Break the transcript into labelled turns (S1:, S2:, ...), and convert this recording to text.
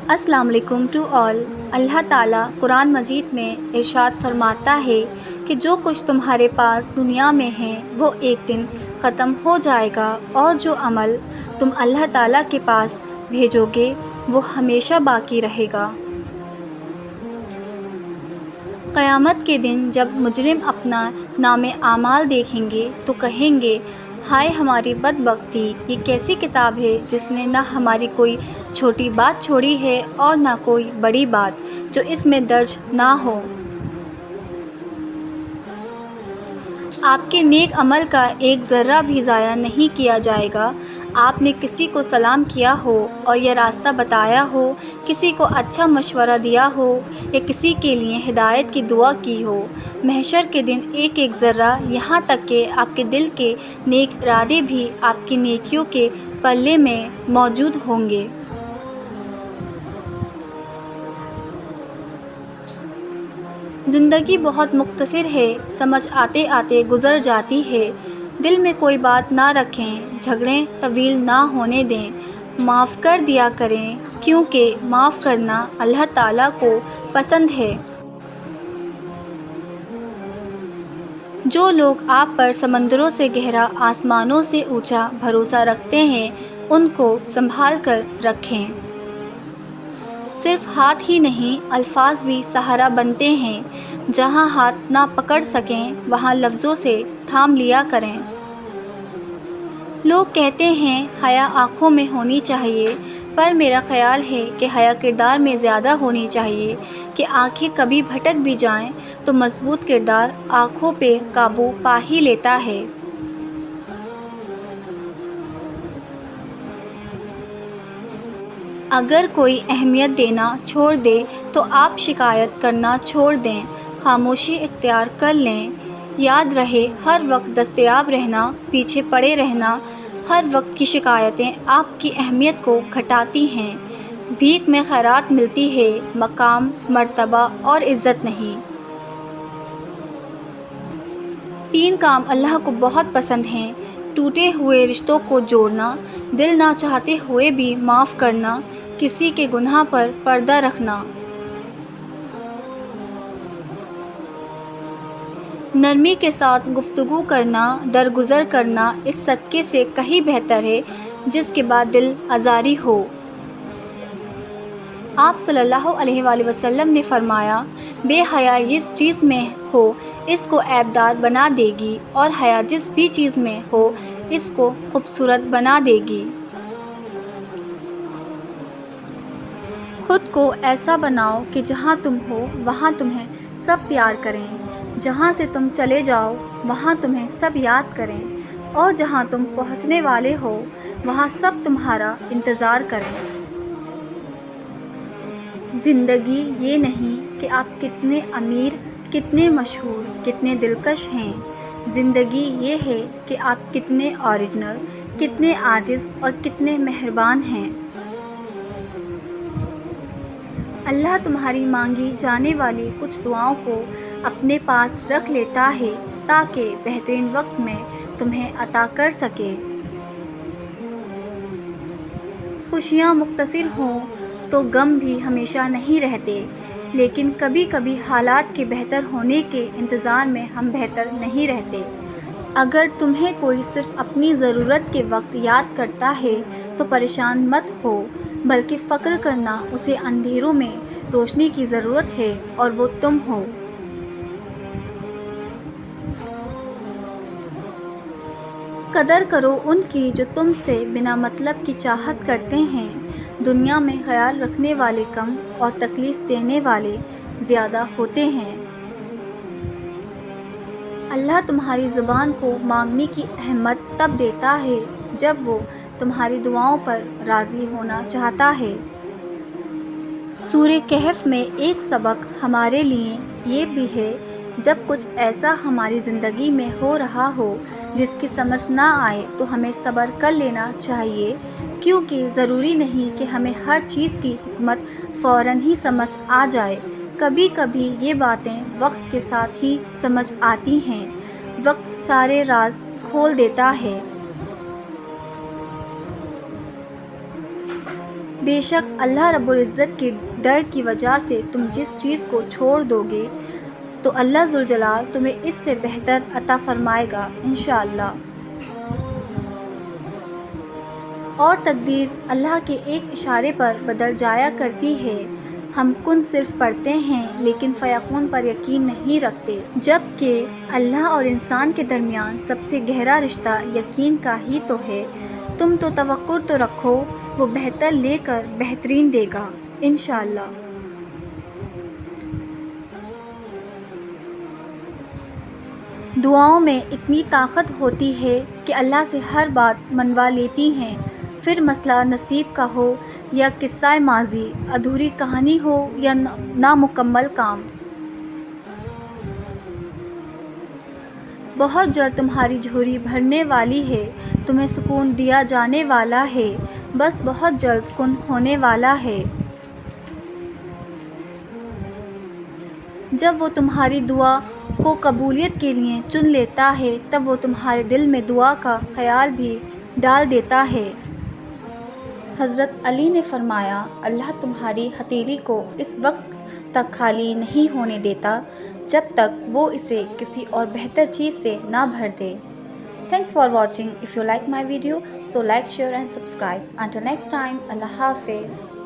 S1: السلام علیکم to all. اللہ تعالیٰ قرآن مجید میں ارشاد فرماتا ہے کہ جو کچھ تمہارے پاس دنیا میں ہے وہ ایک دن ختم ہو جائے گا، اور جو عمل تم اللہ تعالیٰ کے پاس بھیجو گے وہ ہمیشہ باقی رہے گا۔ قیامت کے دن جب مجرم اپنا نامِ اعمال دیکھیں گے تو کہیں گے، ہائے ہماری بدبختی، یہ کیسی کتاب ہے جس نے نہ ہماری کوئی چھوٹی بات چھوڑی ہے اور نہ کوئی بڑی بات جو اس میں درج نہ ہو۔ آپ کے نیک عمل کا ایک ذرہ بھی ضائع نہیں کیا جائے گا۔ آپ نے کسی کو سلام کیا ہو اور یا راستہ بتایا ہو، کسی کو اچھا مشورہ دیا ہو یا کسی کے لیے ہدایت کی دعا کی ہو، محشر کے دن ایک ایک ذرہ، یہاں تک کہ آپ کے دل کے نیک ارادے بھی آپ کی نیکیوں کے پلے میں موجود ہوں گے۔ زندگی بہت مختصر ہے، سمجھ آتے آتے گزر جاتی ہے۔ دل میں کوئی بات نہ رکھیں، جھگڑے طویل نہ ہونے دیں، معاف کر دیا کریں، کیونکہ معاف کرنا اللہ تعالیٰ کو پسند ہے۔ جو لوگ آپ پر سمندروں سے گہرا، آسمانوں سے اونچا بھروسہ رکھتے ہیں، ان کو سنبھال کر رکھیں۔ صرف ہاتھ ہی نہیں، الفاظ بھی سہارا بنتے ہیں۔ جہاں ہاتھ نہ پکڑ سکیں وہاں لفظوں سے تھام لیا کریں۔ لوگ کہتے ہیں حیا آنکھوں میں ہونی چاہیے، پر میرا خیال ہے کہ حیا کردار میں زیادہ ہونی چاہیے کہ آنکھیں کبھی بھٹک بھی جائیں تو مضبوط کردار آنکھوں پہ قابو پا ہی لیتا ہے۔ اگر کوئی اہمیت دینا چھوڑ دے تو آپ شکایت کرنا چھوڑ دیں، خاموشی اختیار کر لیں۔ یاد رہے، ہر وقت دستیاب رہنا، پیچھے پڑے رہنا، ہر وقت کی شکایتیں آپ کی اہمیت کو گھٹاتی ہیں۔ بھیک میں خیرات ملتی ہے، مقام، مرتبہ اور عزت نہیں۔ 3 کام اللہ کو بہت پسند ہیں: ٹوٹے ہوئے رشتوں کو جوڑنا، دل نہ چاہتے ہوئے بھی معاف کرنا، کسی کے گناہ پر پردہ رکھنا۔ نرمی کے ساتھ گفتگو کرنا، درگزر کرنا اس صدقے سے کہیں بہتر ہے جس کے بعد دل آزاری ہو۔ آپ صلی اللہ علیہ وآلہ وسلم نے فرمایا، بے حیا جس چیز میں ہو اس کو عیب دار بنا دے گی، اور حیا جس بھی چیز میں ہو اس کو خوبصورت بنا دے گی۔ خود کو ایسا بناؤ کہ جہاں تم ہو وہاں تمہیں سب پیار کریں، جہاں سے تم چلے جاؤ وہاں تمہیں سب یاد کریں، اور جہاں تم پہنچنے والے ہو وہاں سب تمہارا انتظار کریں۔ زندگی یہ نہیں کہ آپ کتنے امیر، کتنے مشہور، کتنے دلکش ہیں۔ زندگی یہ ہے کہ آپ کتنے اوریجنل، کتنے عاجز اور کتنے مہربان ہیں۔ اللہ تمہاری مانگی جانے والی کچھ دعاؤں کو اپنے پاس رکھ لیتا ہے تاکہ بہترین وقت میں تمہیں عطا کر سکے۔ خوشیاں مختصر ہوں تو غم بھی ہمیشہ نہیں رہتے، لیکن کبھی کبھی حالات کے بہتر ہونے کے انتظار میں ہم بہتر نہیں رہتے۔ اگر تمہیں کوئی صرف اپنی ضرورت کے وقت یاد کرتا ہے تو پریشان مت ہو، بلکہ فکر کرنا اسے اندھیروں میں روشنی کی ضرورت ہے اور وہ تم ہو۔ قدر کرو ان کی جو تم سے بنا مطلب کی چاہت کرتے ہیں۔ دنیا میں خیال رکھنے والے کم اور تکلیف دینے والے زیادہ ہوتے ہیں۔ اللہ تمہاری زبان کو مانگنے کی اہمیت تب دیتا ہے جب وہ تمہاری دعاؤں پر راضی ہونا چاہتا ہے۔ سورہ کہف میں ایک سبق ہمارے لیے یہ بھی ہے، جب کچھ ایسا ہماری زندگی میں ہو رہا ہو جس کی سمجھ نہ آئے تو ہمیں صبر کر لینا چاہیے، کیونکہ ضروری نہیں کہ ہمیں ہر چیز کی حکمت فوراً ہی سمجھ آ جائے۔ کبھی کبھی یہ باتیں وقت کے ساتھ ہی سمجھ آتی ہیں۔ وقت سارے راز کھول دیتا ہے۔ بے شک اللہ رب العزت کے ڈر کی وجہ سے تم جس چیز کو چھوڑ دو گے تو اللہ ذوالجلال تمہیں اس سے بہتر عطا فرمائے گا انشاءاللہ۔ اور تقدیر اللہ کے ایک اشارے پر بدل جایا کرتی ہے۔ ہم کن صرف پڑھتے ہیں لیکن فیکون پر یقین نہیں رکھتے، جبکہ اللہ اور انسان کے درمیان سب سے گہرا رشتہ یقین کا ہی تو ہے۔ تم تو توقع تو رکھو، وہ بہتر لے کر بہترین دے گا انشاءاللہ۔ دعاؤں میں اتنی طاقت ہوتی ہے کہ اللہ سے ہر بات منوا لیتی ہیں، پھر مسئلہ نصیب کا ہو یا قصہ ماضی، ادھوری کہانی ہو یا نامکمل کام۔ بہت جلد تمہاری جھولی بھرنے والی ہے، تمہیں سکون دیا جانے والا ہے، بس بہت جلد کن ہونے والا ہے۔ جب وہ تمہاری دعا کو قبولیت کے لیے چن لیتا ہے تب وہ تمہارے دل میں دعا کا خیال بھی ڈال دیتا ہے۔ حضرت علی نے فرمایا، اللہ تمہاری ہتھیلی کو اس وقت تک خالی نہیں ہونے دیتا جب تک وہ اسے کسی اور بہتر چیز سے نہ بھر دے۔ Thanks for watching. If you like my video, so like, share and subscribe. Until next time, Allah Hafiz.